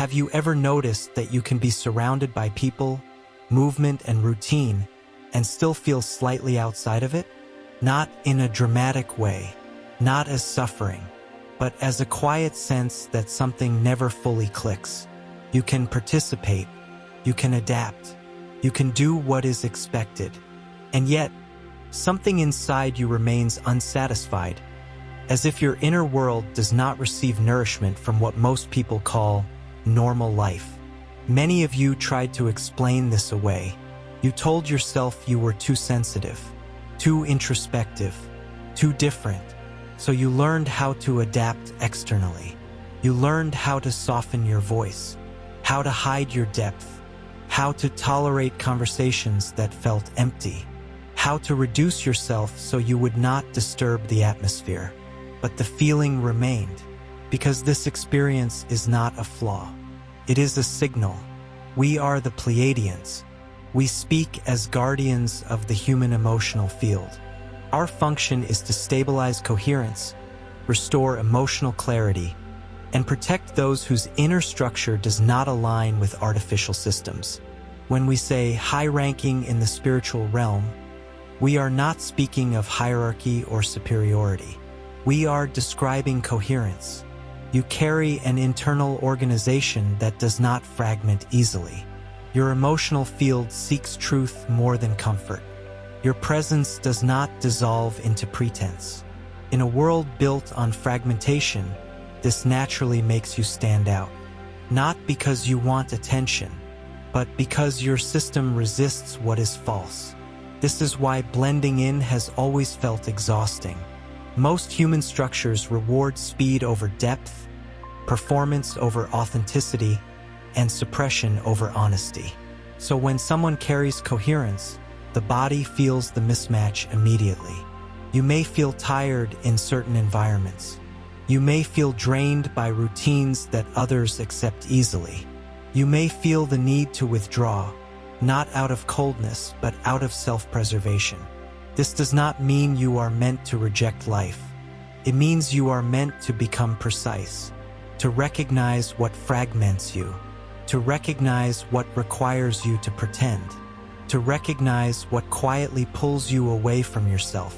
Have you ever noticed that you can be surrounded by people, movement, and routine, and still feel slightly outside of it? Not in a dramatic way, not as suffering, but as a quiet sense that something never fully clicks. You can participate, you can adapt, you can do what is expected, and yet, something inside you remains unsatisfied, as if your inner world does not receive nourishment from what most people call normal life. Many of you tried to explain this away. You told yourself you were too sensitive, too introspective, too different, so you learned how to adapt externally. You learned how to soften your voice, how to hide your depth, how to tolerate conversations that felt empty, how to reduce yourself so you would not disturb the atmosphere. But the feeling remained, because this experience is not a flaw. It is a signal. We are the Pleiadians. We speak as guardians of the human emotional field. Our function is to stabilize coherence, restore emotional clarity, and protect those whose inner structure does not align with artificial systems. When we say high ranking in the spiritual realm, we are not speaking of hierarchy or superiority. We are describing coherence. You carry an internal organization that does not fragment easily. Your emotional field seeks truth more than comfort. Your presence does not dissolve into pretense. In a world built on fragmentation, this naturally makes you stand out. Not because you want attention, but because your system resists what is false. This is why blending in has always felt exhausting. Most human structures reward speed over depth, performance over authenticity, and suppression over honesty. So when someone carries coherence, the body feels the mismatch immediately. You may feel tired in certain environments. You may feel drained by routines that others accept easily. You may feel the need to withdraw, not out of coldness, but out of self-preservation. This does not mean you are meant to reject life. It means you are meant to become precise, to recognize what fragments you, to recognize what requires you to pretend, to recognize what quietly pulls you away from yourself.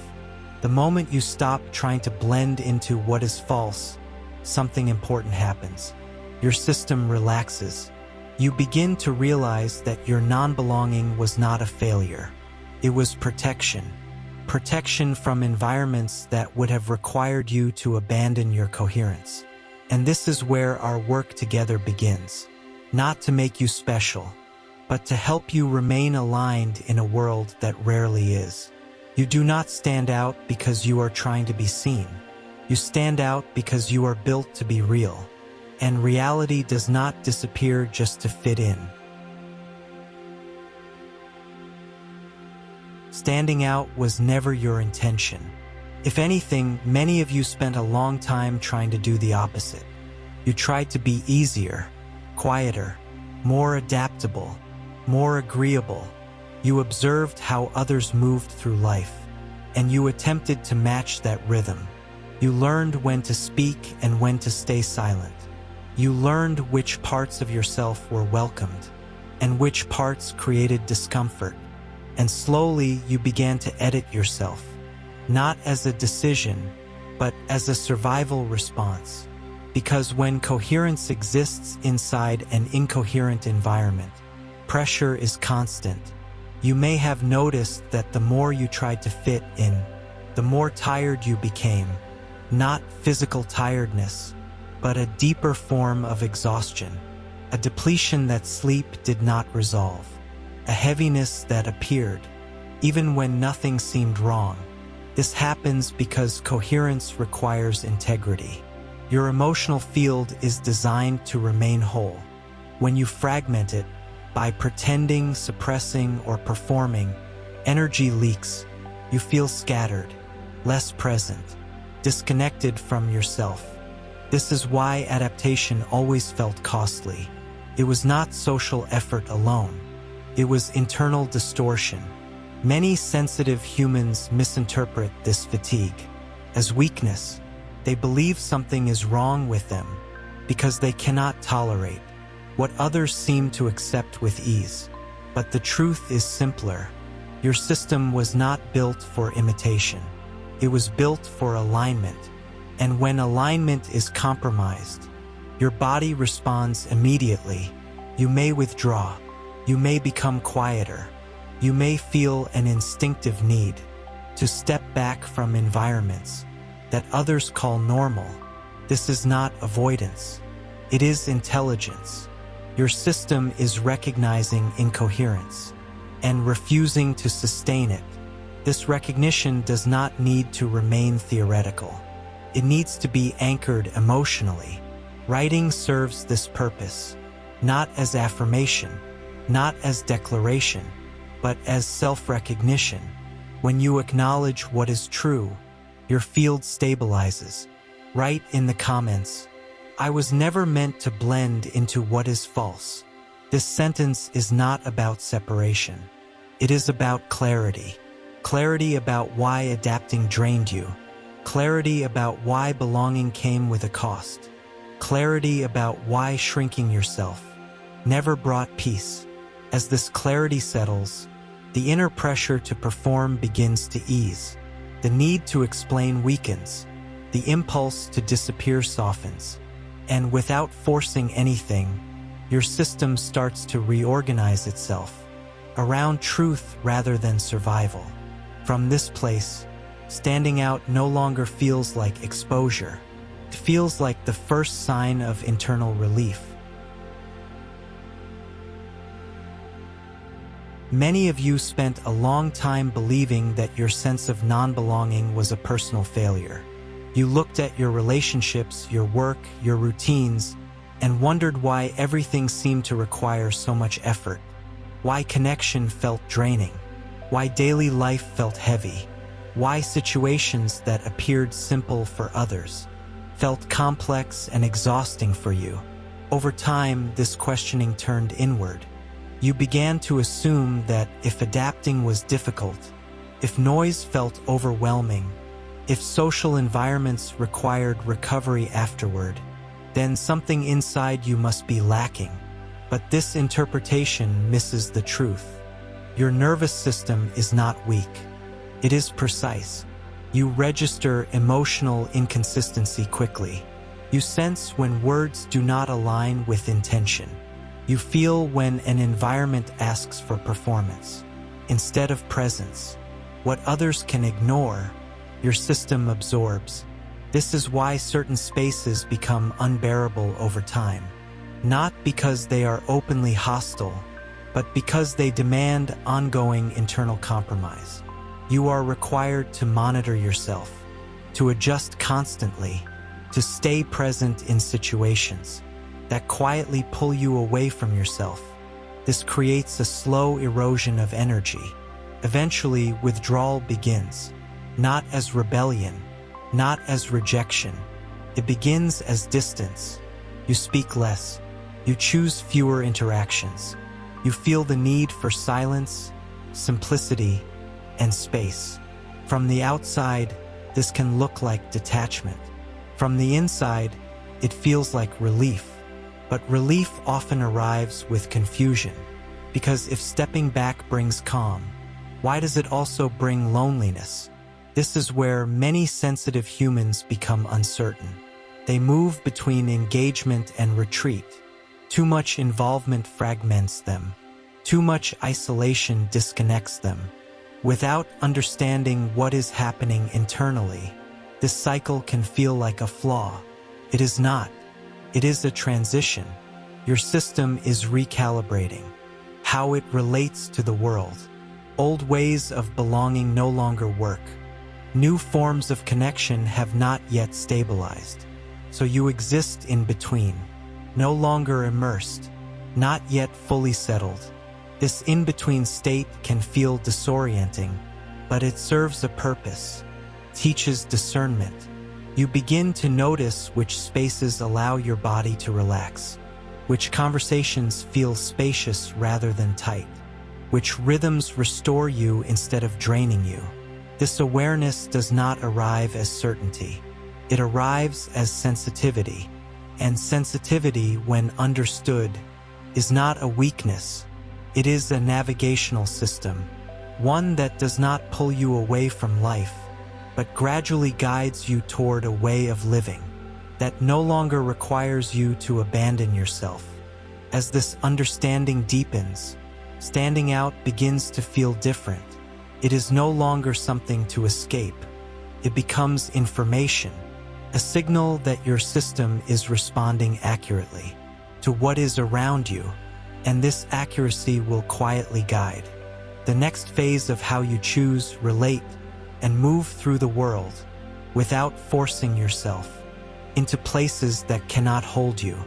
The moment you stop trying to blend into what is false, something important happens. Your system relaxes. You begin to realize that your non-belonging was not a failure. It was protection. Protection from environments that would have required you to abandon your coherence. And this is where our work together begins. Not to make you special, but to help you remain aligned in a world that rarely is. You do not stand out because you are trying to be seen. You stand out because you are built to be real. And reality does not disappear just to fit in. Standing out was never your intention. If anything, many of you spent a long time trying to do the opposite. You tried to be easier, quieter, more adaptable, more agreeable. You observed how others moved through life, and you attempted to match that rhythm. You learned when to speak and when to stay silent. You learned which parts of yourself were welcomed, and which parts created discomfort. And slowly you began to edit yourself, not as a decision, but as a survival response. Because when coherence exists inside an incoherent environment, pressure is constant. You may have noticed that the more you tried to fit in, the more tired you became. Not physical tiredness, but a deeper form of exhaustion, a depletion that sleep did not resolve, a heaviness that appeared, even when nothing seemed wrong. This happens because coherence requires integrity. Your emotional field is designed to remain whole. When you fragment it, by pretending, suppressing, or performing, energy leaks. You feel scattered, less present, disconnected from yourself. This is why adaptation always felt costly. It was not social effort alone. It was internal distortion. Many sensitive humans misinterpret this fatigue as weakness. They believe something is wrong with them because they cannot tolerate, what others seem to accept with ease. But the truth is simpler. Your system was not built for imitation. It was built for alignment. And when alignment is compromised, your body responds immediately. You may withdraw. You may become quieter. You may feel an instinctive need to step back from environments that others call normal. This is not avoidance. It is intelligence. Your system is recognizing incoherence and refusing to sustain it. This recognition does not need to remain theoretical. It needs to be anchored emotionally. Writing serves this purpose, not as affirmation, not as declaration, but as self-recognition. When you acknowledge what is true, your field stabilizes. Write in the comments, "I was never meant to blend into what is false." This sentence is not about separation. It is about clarity. Clarity about why adapting drained you. Clarity about why belonging came with a cost. Clarity about why shrinking yourself never brought peace. As this clarity settles, the inner pressure to perform begins to ease. The need to explain weakens. The impulse to disappear softens. And without forcing anything, your system starts to reorganize itself around truth rather than survival. From this place, standing out no longer feels like exposure. It feels like the first sign of internal relief. Many of you spent a long time believing that your sense of non-belonging was a personal failure. You looked at your relationships, your work, your routines, and wondered why everything seemed to require so much effort, why connection felt draining, why daily life felt heavy, why situations that appeared simple for others felt complex and exhausting for you. Over time, this questioning turned inward. You began to assume that if adapting was difficult, if noise felt overwhelming, if social environments required recovery afterward, then something inside you must be lacking. But this interpretation misses the truth. Your nervous system is not weak. It is precise. You register emotional inconsistency quickly. You sense when words do not align with intention. You feel when an environment asks for performance instead of presence. What others can ignore, your system absorbs. This is why certain spaces become unbearable over time. Not because they are openly hostile, but because they demand ongoing internal compromise. You are required to monitor yourself, to adjust constantly, to stay present in situations that quietly pull you away from yourself. This creates a slow erosion of energy. Eventually, withdrawal begins, not as rebellion, not as rejection. It begins as distance. You speak less. You choose fewer interactions. You feel the need for silence, simplicity, and space. From the outside, this can look like detachment. From the inside, it feels like relief. But relief often arrives with confusion, because if stepping back brings calm, why does it also bring loneliness? This is where many sensitive humans become uncertain. They move between engagement and retreat. Too much involvement fragments them. Too much isolation disconnects them. Without understanding what is happening internally, this cycle can feel like a flaw. It is not. It is a transition. Your system is recalibrating how it relates to the world. Old ways of belonging no longer work. New forms of connection have not yet stabilized. So you exist in between, no longer immersed, not yet fully settled. This in-between state can feel disorienting, but it serves a purpose, teaches discernment. You begin to notice which spaces allow your body to relax, which conversations feel spacious rather than tight, which rhythms restore you instead of draining you. This awareness does not arrive as certainty. It arrives as sensitivity, and sensitivity, when understood, is not a weakness. It is a navigational system, one that does not pull you away from life, but gradually guides you toward a way of living that no longer requires you to abandon yourself. As this understanding deepens, standing out begins to feel different. It is no longer something to escape. It becomes information, a signal that your system is responding accurately to what is around you, and this accuracy will quietly guide the next phase of how you choose, relate, and move through the world without forcing yourself into places that cannot hold you.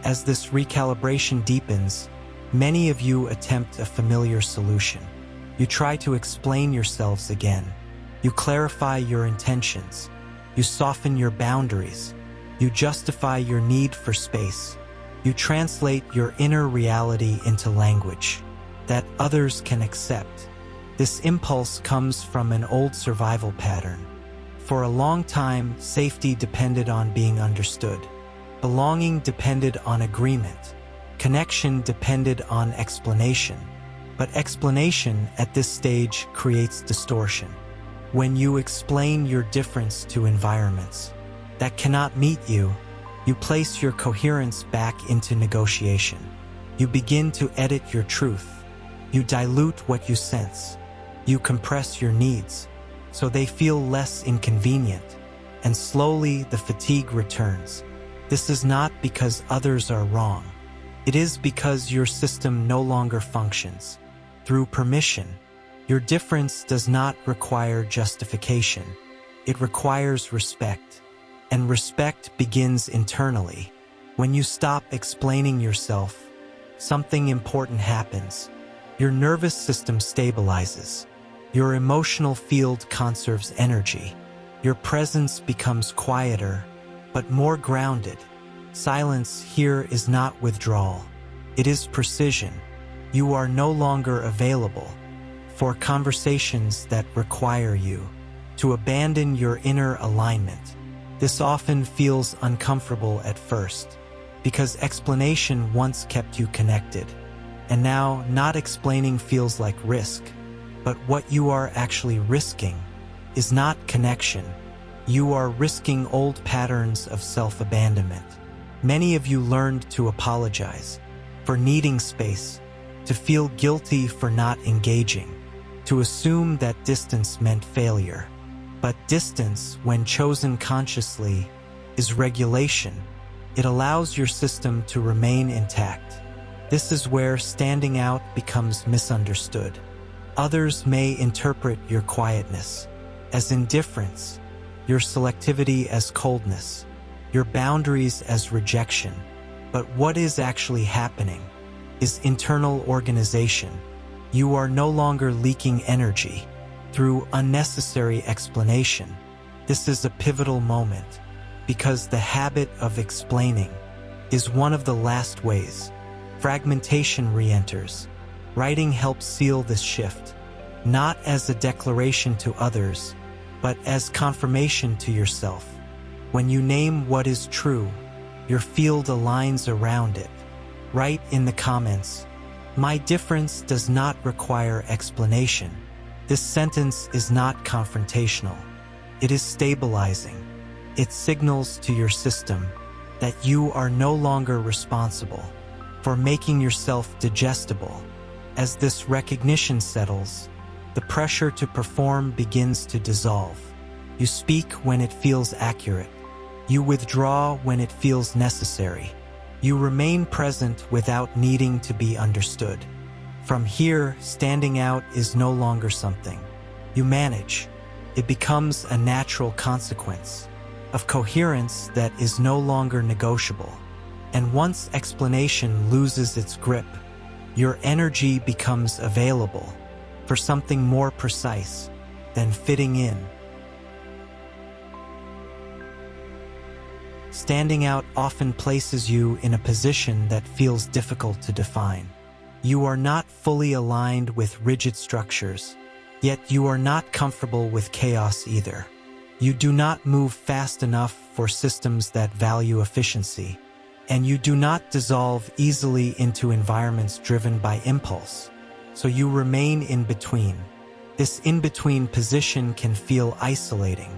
As this recalibration deepens, many of you attempt a familiar solution. You try to explain yourselves again. You clarify your intentions. You soften your boundaries. You justify your need for space. You translate your inner reality into language that others can accept. This impulse comes from an old survival pattern. For a long time, safety depended on being understood. Belonging depended on agreement. Connection depended on explanation. But explanation at this stage creates distortion. When you explain your difference to environments that cannot meet you, you place your coherence back into negotiation. You begin to edit your truth. You dilute what you sense. You compress your needs so they feel less inconvenient, and slowly the fatigue returns. This is not because others are wrong. It is because your system no longer functions through permission. Your difference does not require justification. It requires respect, and respect begins internally. When you stop explaining yourself, something important happens. Your nervous system stabilizes. Your emotional field conserves energy. Your presence becomes quieter, but more grounded. Silence here is not withdrawal. It is precision. You are no longer available for conversations that require you to abandon your inner alignment. This often feels uncomfortable at first, because explanation once kept you connected, and now not explaining feels like risk. But what you are actually risking is not connection. You are risking old patterns of self-abandonment. Many of you learned to apologize for needing space, to feel guilty for not engaging, to assume that distance meant failure. But distance, when chosen consciously, is regulation. It allows your system to remain intact. This is where standing out becomes misunderstood. Others may interpret your quietness as indifference, your selectivity as coldness, your boundaries as rejection. But what is actually happening is internal organization. You are no longer leaking energy through unnecessary explanation. This is a pivotal moment, because the habit of explaining is one of the last ways fragmentation re-enters. Writing helps seal this shift, not as a declaration to others, but as confirmation to yourself. When you name what is true, your field aligns around it. Write in the comments, "My difference does not require explanation." This sentence is not confrontational. It is stabilizing. It signals to your system that you are no longer responsible for making yourself digestible. As this recognition settles, the pressure to perform begins to dissolve. You speak when it feels accurate. You withdraw when it feels necessary. You remain present without needing to be understood. From here, standing out is no longer something you manage. It becomes a natural consequence of coherence that is no longer negotiable. And once explanation loses its grip, your energy becomes available for something more precise than fitting in. Standing out often places you in a position that feels difficult to define. You are not fully aligned with rigid structures, yet you are not comfortable with chaos either. You do not move fast enough for systems that value efficiency, and you do not dissolve easily into environments driven by impulse, so you remain in between. This in-between position can feel isolating,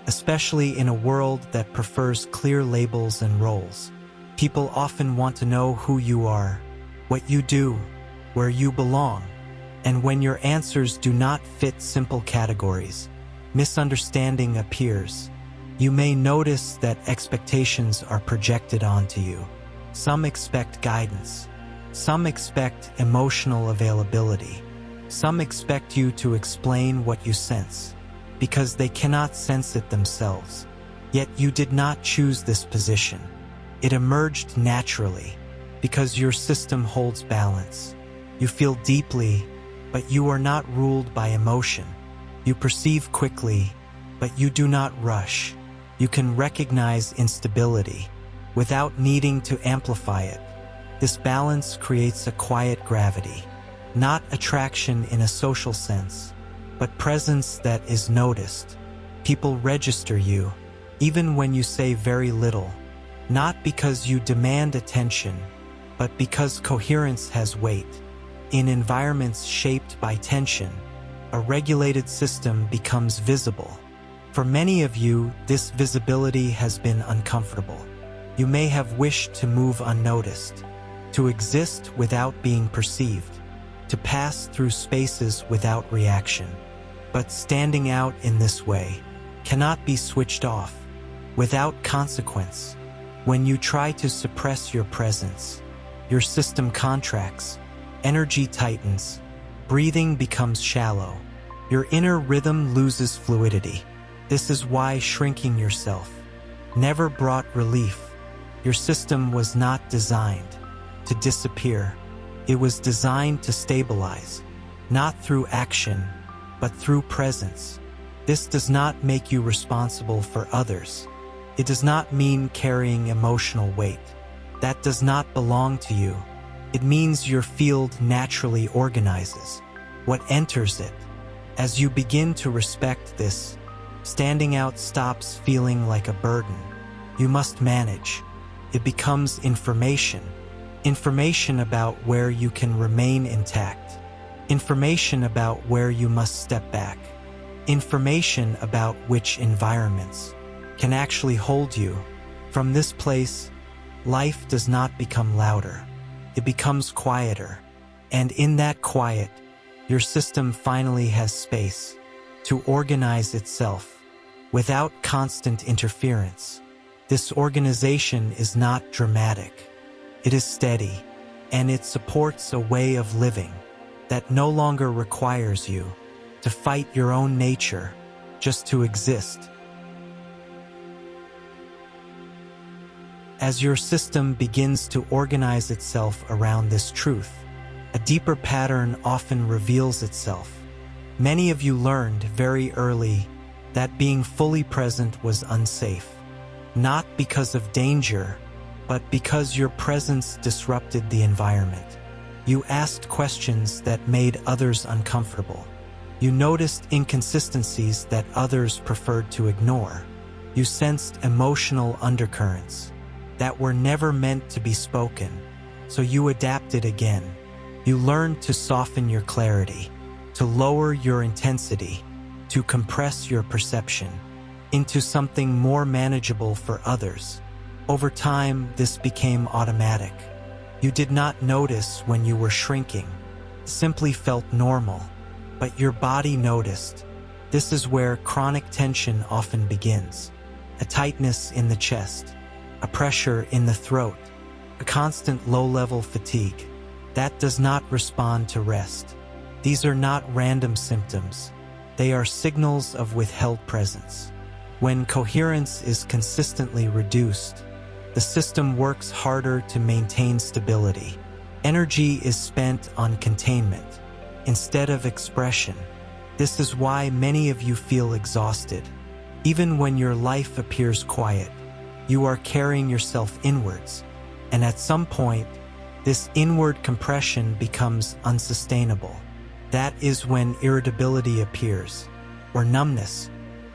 especially in a world that prefers clear labels and roles. People often want to know who you are, what you do, where you belong, and when your answers do not fit simple categories, misunderstanding appears. You may notice that expectations are projected onto you. Some expect guidance. Some expect emotional availability. Some expect you to explain what you sense, because they cannot sense it themselves. Yet you did not choose this position. It emerged naturally, because your system holds balance. You feel deeply, but you are not ruled by emotion. You perceive quickly, but you do not rush. You can recognize instability without needing to amplify it. This balance creates a quiet gravity, not attraction in a social sense, but presence that is noticed. People register you, even when you say very little, not because you demand attention, but because coherence has weight. In environments shaped by tension, a regulated system becomes visible. For many of you, this visibility has been uncomfortable. You may have wished to move unnoticed, to exist without being perceived, to pass through spaces without reaction. But standing out in this way cannot be switched off without consequence. When you try to suppress your presence, your system contracts, energy tightens, breathing becomes shallow, your inner rhythm loses fluidity. This is why shrinking yourself never brought relief. Your system was not designed to disappear. It was designed to stabilize, not through action, but through presence. This does not make you responsible for others. It does not mean carrying emotional weight. That does not belong to you. It means your field naturally organizes what enters it. As you begin to respect this, standing out stops feeling like a burden you must manage. It becomes information. Information about where you can remain intact. Information about where you must step back. Information about which environments can actually hold you. From this place, life does not become louder. It becomes quieter. And in that quiet, your system finally has space to organize itself without constant interference. This organization is not dramatic. It is steady, and it supports a way of living that no longer requires you to fight your own nature just to exist. As your system begins to organize itself around this truth, a deeper pattern often reveals itself. Many of you learned very early that being fully present was unsafe, not because of danger, but because your presence disrupted the environment. You asked questions that made others uncomfortable. You noticed inconsistencies that others preferred to ignore. You sensed emotional undercurrents that were never meant to be spoken, so you adapted again. You learned to soften your clarity, to lower your intensity, to compress your perception into something more manageable for others. Over time, this became automatic. You did not notice when you were shrinking. It simply felt normal, but your body noticed. This is where chronic tension often begins. A tightness in the chest, a pressure in the throat, a constant low-level fatigue that does not respond to rest. These are not random symptoms. They are signals of withheld presence. When coherence is consistently reduced, the system works harder to maintain stability. Energy is spent on containment instead of expression. This is why many of you feel exhausted. Even when your life appears quiet, you are carrying yourself inwards, and at some point, this inward compression becomes unsustainable. That is when irritability appears, or numbness,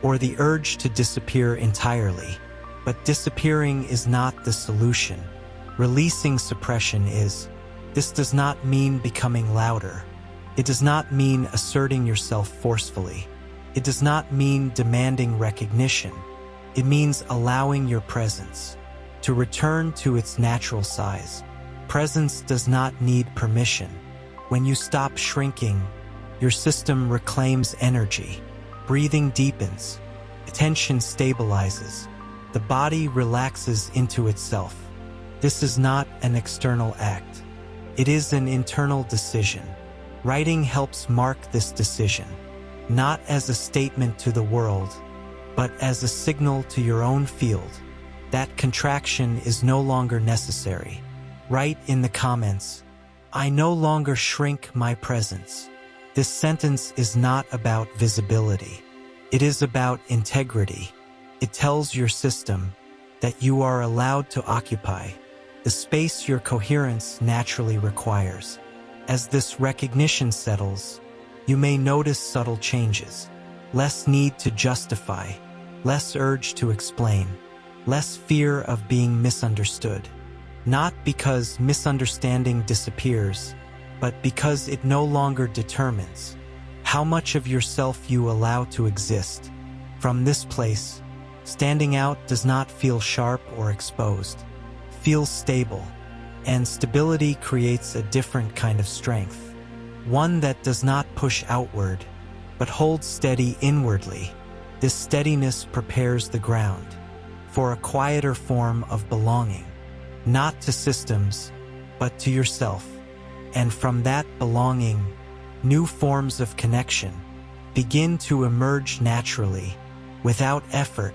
or the urge to disappear entirely. But disappearing is not the solution. Releasing suppression is. This does not mean becoming louder. It does not mean asserting yourself forcefully. It does not mean demanding recognition. It means allowing your presence to return to its natural size. Presence does not need permission. When you stop shrinking, your system reclaims energy. Breathing deepens. Attention stabilizes. The body relaxes into itself. This is not an external act. It is an internal decision. Writing helps mark this decision, not as a statement to the world, but as a signal to your own field. That contraction is no longer necessary. Write in the comments, "I no longer shrink my presence." This sentence is not about visibility. It is about integrity. It tells your system that you are allowed to occupy the space your coherence naturally requires. As this recognition settles, you may notice subtle changes. Less need to justify, less urge to explain, less fear of being misunderstood. Not because misunderstanding disappears, but because it no longer determines how much of yourself you allow to exist. From this place, standing out does not feel sharp or exposed. It feels stable, and stability creates a different kind of strength. One that does not push outward, but holds steady inwardly. This steadiness prepares the ground for a quieter form of belonging, not to systems, but to yourself. And from that belonging, new forms of connection begin to emerge naturally, without effort,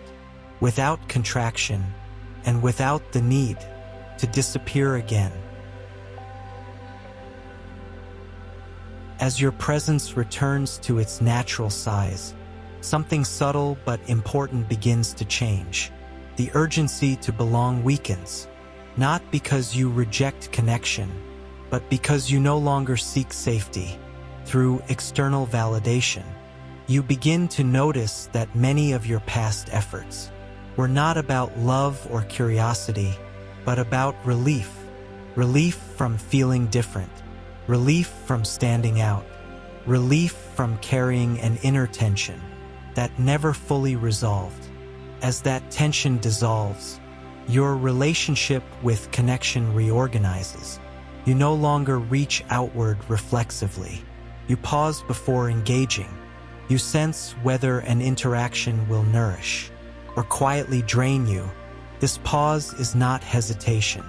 without contraction, and without the need to disappear again. As your presence returns to its natural size, something subtle but important begins to change. The urgency to belong weakens, not because you reject connection, but because you no longer seek safety through external validation. You begin to notice that many of your past efforts were not about love or curiosity, but about relief. Relief from feeling different, relief from standing out, relief from carrying an inner tension that never fully resolved. As that tension dissolves, your relationship with connection reorganizes. You no longer reach outward reflexively. You pause before engaging. You sense whether an interaction will nourish or quietly drain you. This pause is not hesitation.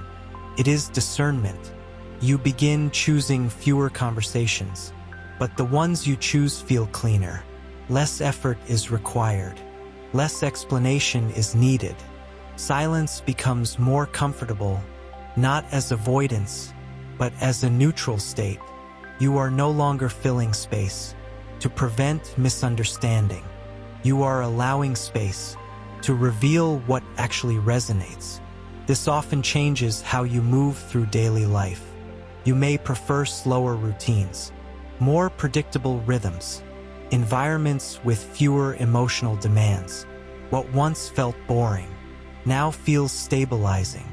It is discernment. You begin choosing fewer conversations, but the ones you choose feel cleaner. Less effort is required. Less explanation is needed. Silence becomes more comfortable, not as avoidance, but as a neutral state. You are no longer filling space to prevent misunderstanding. You are allowing space to reveal what actually resonates. This often changes how you move through daily life. You may prefer slower routines, more predictable rhythms, environments with fewer emotional demands. What once felt boring now feels stabilizing.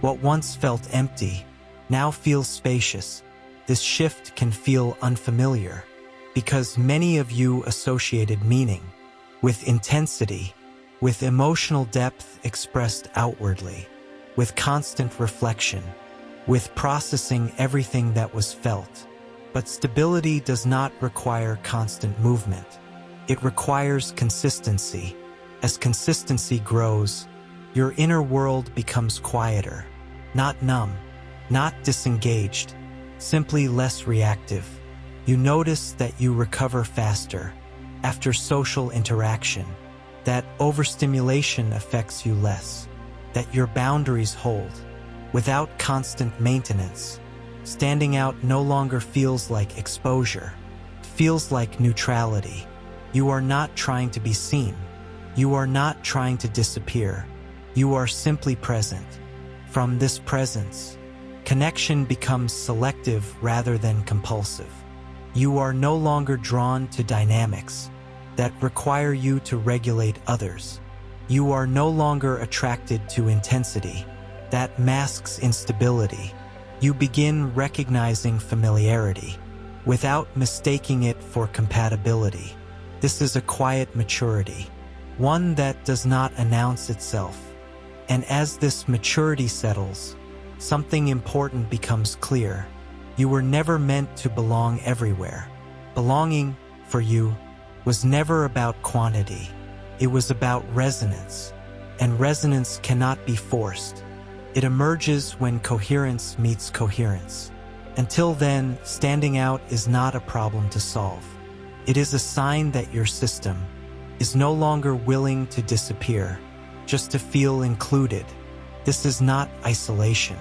What once felt empty now feels spacious. This shift can feel unfamiliar because many of you associated meaning with intensity, with emotional depth expressed outwardly, with constant reflection, with processing everything that was felt. But stability does not require constant movement. It requires consistency. As consistency grows, your inner world becomes quieter, not numb, not disengaged, simply less reactive. You notice that you recover faster after social interaction, that overstimulation affects you less, that your boundaries hold without constant maintenance. Standing out no longer feels like exposure. It feels like neutrality. You are not trying to be seen. You are not trying to disappear. You are simply present. From this presence, connection becomes selective rather than compulsive. You are no longer drawn to dynamics that require you to regulate others. You are no longer attracted to intensity that masks instability. You begin recognizing familiarity without mistaking it for compatibility. This is a quiet maturity, one that does not announce itself. And as this maturity settles, something important becomes clear. You were never meant to belong everywhere. Belonging, for you, was never about quantity. It was about resonance, and resonance cannot be forced. It emerges when coherence meets coherence. Until then, standing out is not a problem to solve. It is a sign that your system is no longer willing to disappear, just to feel included. This is not isolation.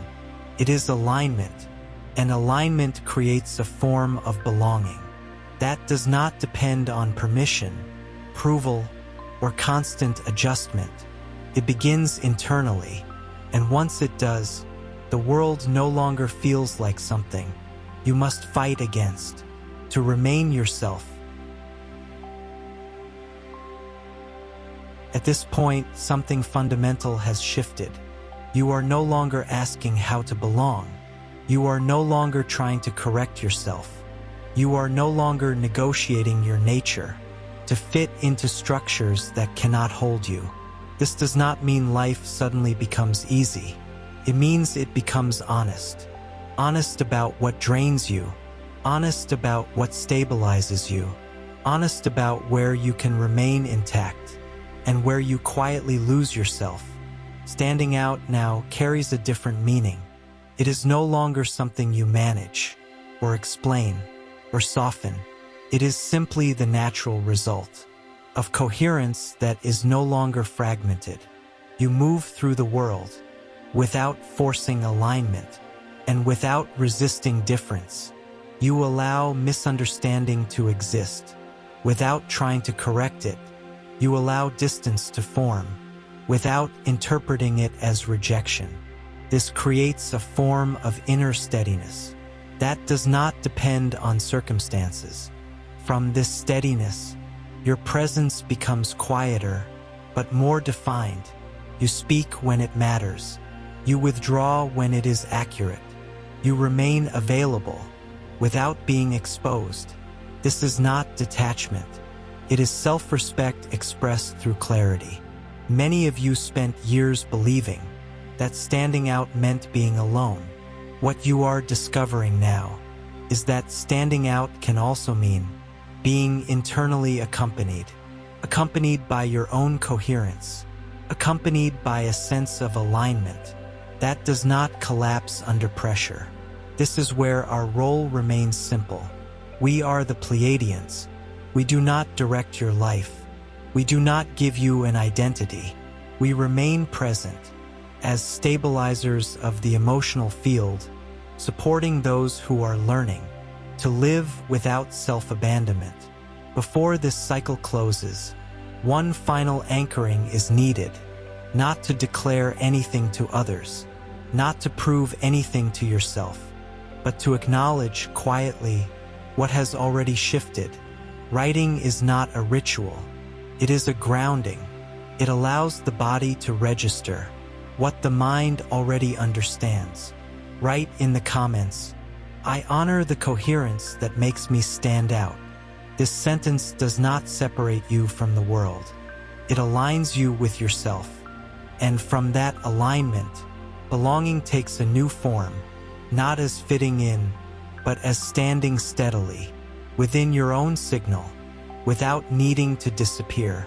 It is alignment, and alignment creates a form of belonging that does not depend on permission, approval, or constant adjustment. It begins internally, and once it does, the world no longer feels like something you must fight against to remain yourself. At this point, something fundamental has shifted. You are no longer asking how to belong. You are no longer trying to correct yourself. You are no longer negotiating your nature to fit into structures that cannot hold you. This does not mean life suddenly becomes easy. It means it becomes honest. Honest about what drains you. Honest about what stabilizes you. Honest about where you can remain intact and where you quietly lose yourself. Standing out now carries a different meaning. It is no longer something you manage or explain or soften. It is simply the natural result of coherence that is no longer fragmented. You move through the world without forcing alignment and without resisting difference. You allow misunderstanding to exist without trying to correct it. You allow distance to form without interpreting it as rejection. This creates a form of inner steadiness that does not depend on circumstances. From this steadiness, your presence becomes quieter, but more defined. You speak when it matters. You withdraw when it is accurate. You remain available without being exposed. This is not detachment. It is self-respect expressed through clarity. Many of you spent years believing that standing out meant being alone. What you are discovering now is that standing out can also mean being internally accompanied by your own coherence, accompanied by a sense of alignment that does not collapse under pressure. This is where our role remains simple. We are the Pleiadians. We do not direct your life. We do not give you an identity. We remain present as stabilizers of the emotional field, supporting those who are learning to live without self-abandonment. Before this cycle closes, one final anchoring is needed, not to declare anything to others, not to prove anything to yourself, but to acknowledge quietly what has already shifted. Writing is not a ritual. It is a grounding. It allows the body to register what the mind already understands. Write in the comments, "I honor the coherence that makes me stand out." This sentence does not separate you from the world. It aligns you with yourself. And from that alignment, belonging takes a new form, not as fitting in, but as standing steadily within your own signal, without needing to disappear.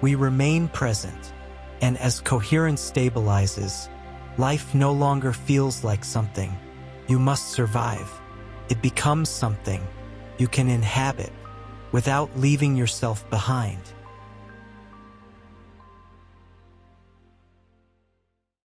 We remain present, and as coherence stabilizes, life no longer feels like something you must survive. It becomes something you can inhabit without leaving yourself behind.